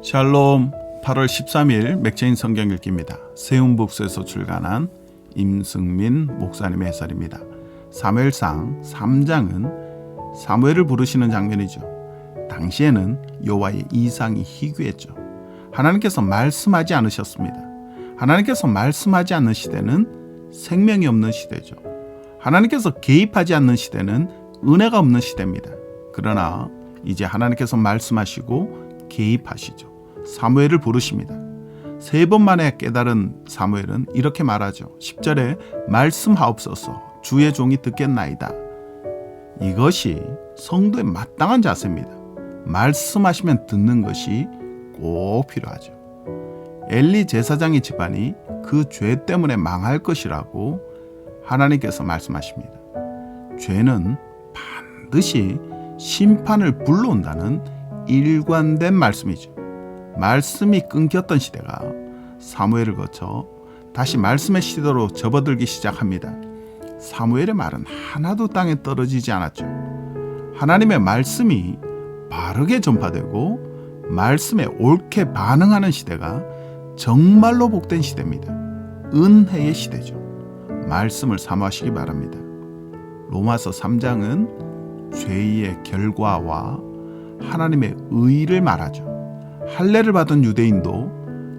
샬롬. 8월 13일 맥체인 성경 읽기입니다. 세움북스에서 출간한 임승민 목사님의 해설입니다. 사무엘상 3장은 사무엘을 부르시는 장면이죠. 당시에는 여호와의 이상이 희귀했죠. 하나님께서 말씀하지 않으셨습니다. 하나님께서 말씀하지 않는 시대는 생명이 없는 시대죠. 하나님께서 개입하지 않는 시대는 은혜가 없는 시대입니다. 그러나 이제 하나님께서 말씀하시고 개입하시죠. 사무엘을 부르십니다. 3번 만에 깨달은 사무엘은 이렇게 말하죠. 10절에 말씀하옵소서 주의 종이 듣겠나이다. 이것이 성도의 마땅한 자세입니다. 말씀하시면 듣는 것이 꼭 필요하죠. 엘리 제사장의 집안이 그 죄 때문에 망할 것이라고 하나님께서 말씀하십니다. 죄는 반드시 심판을 불러온다는 일관된 말씀이죠. 말씀이 끊겼던 시대가 사무엘을 거쳐 다시 말씀의 시대로 접어들기 시작합니다. 사무엘의 말은 하나도 땅에 떨어지지 않았죠. 하나님의 말씀이 바르게 전파되고 말씀에 옳게 반응하는 시대가 정말로 복된 시대입니다. 은혜의 시대죠. 말씀을 사모하시기 바랍니다. 로마서 3장은 죄의 결과와 하나님의 의를 말하죠. 할례를 받은 유대인도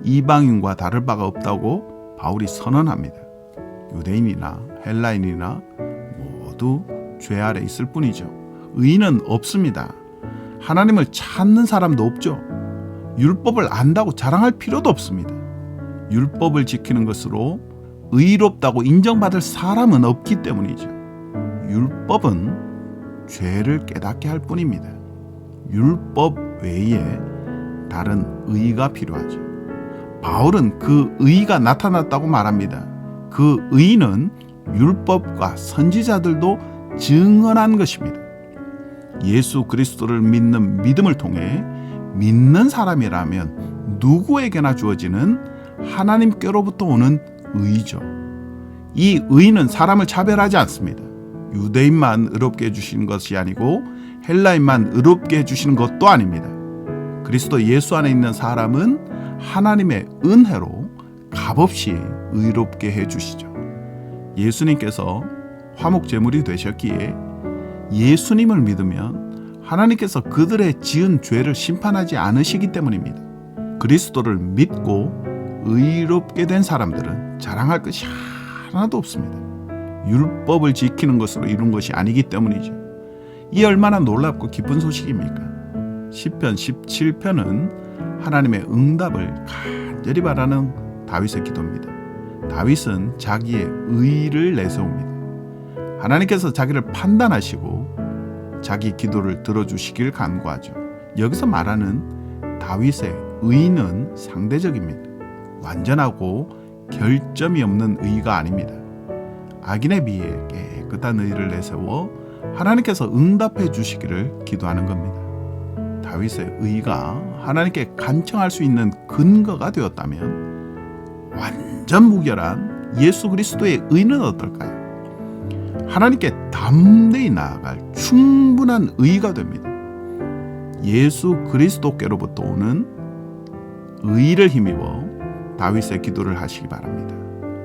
이방인과 다를 바가 없다고 바울이 선언합니다. 유대인이나 헬라인이나 모두 죄 아래 있을 뿐이죠. 의인은 없습니다. 하나님을 찾는 사람도 없죠. 율법을 안다고 자랑할 필요도 없습니다. 율법을 지키는 것으로 의롭다고 인정받을 사람은 없기 때문이죠. 율법은 죄를 깨닫게 할 뿐입니다. 율법 외에 다른 의가 필요하죠. 바울은 그 의가 나타났다고 말합니다. 그 의는 율법과 선지자들도 증언한 것입니다. 예수 그리스도를 믿는 믿음을 통해 믿는 사람이라면 누구에게나 주어지는 하나님께로부터 오는 의죠. 이 의는 사람을 차별하지 않습니다. 유대인만 의롭게 해주시는 것이 아니고 헬라인만 의롭게 해주시는 것도 아닙니다. 그리스도 예수 안에 있는 사람은 하나님의 은혜로 값없이 의롭게 해주시죠. 예수님께서 화목제물이 되셨기에 예수님을 믿으면 하나님께서 그들의 지은 죄를 심판하지 않으시기 때문입니다. 그리스도를 믿고 의롭게 된 사람들은 자랑할 것이 하나도 없습니다. 율법을 지키는 것으로 이룬 것이 아니기 때문이죠. 이 얼마나 놀랍고 기쁜 소식입니까? 시편 17편은 하나님의 응답을 간절히 바라는 다윗의 기도입니다. 다윗은 자기의 의를 내세웁니다. 하나님께서 자기를 판단하시고 자기 기도를 들어주시길 간구하죠. 여기서 말하는 다윗의 의는 상대적입니다. 완전하고 결점이 없는 의가 아닙니다. 악인에 비해 깨끗한 의를 내세워 하나님께서 응답해 주시기를 기도하는 겁니다. 다윗의 의가 하나님께 간청할 수 있는 근거가 되었다면 완전 무결한 예수 그리스도의 의는 어떨까요? 하나님께 담대히 나아갈 충분한 의가 됩니다. 예수 그리스도께로부터 오는 의를 힘입어 다윗의 기도를 하시기 바랍니다.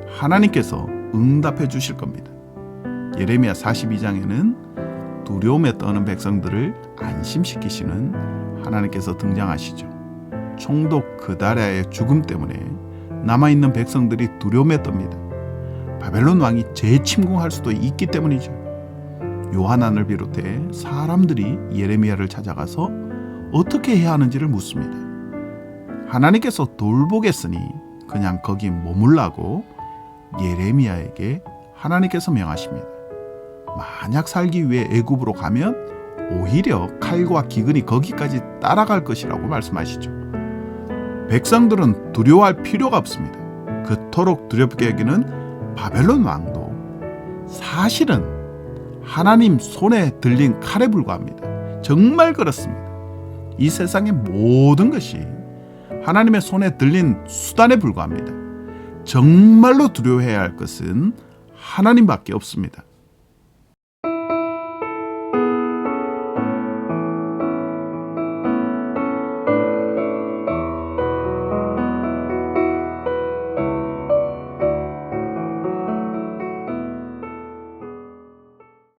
하나님께서 응답해 주실 겁니다. 예레미야 42장에는 두려움에 떠는 백성들을 안심시키시는 하나님께서 등장하시죠. 총독 그다랴의 죽음 때문에 남아있는 백성들이 두려움에 떱니다. 바벨론 왕이 재침공할 수도 있기 때문이죠. 요하난을 비롯해 사람들이 예레미야를 찾아가서 어떻게 해야 하는지를 묻습니다. 하나님께서 돌보겠으니 그냥 거기 머물라고 예레미야에게 하나님께서 명하십니다. 만약 살기 위해 애굽으로 가면 오히려 칼과 기근이 거기까지 따라갈 것이라고 말씀하시죠. 백성들은 두려워할 필요가 없습니다. 그토록 두렵게 여기는 바벨론 왕도 사실은 하나님 손에 들린 칼에 불과합니다. 정말 그렇습니다. 이 세상의 모든 것이 하나님의 손에 들린 수단에 불과합니다. 정말로 두려워해야 할 것은 하나님밖에 없습니다.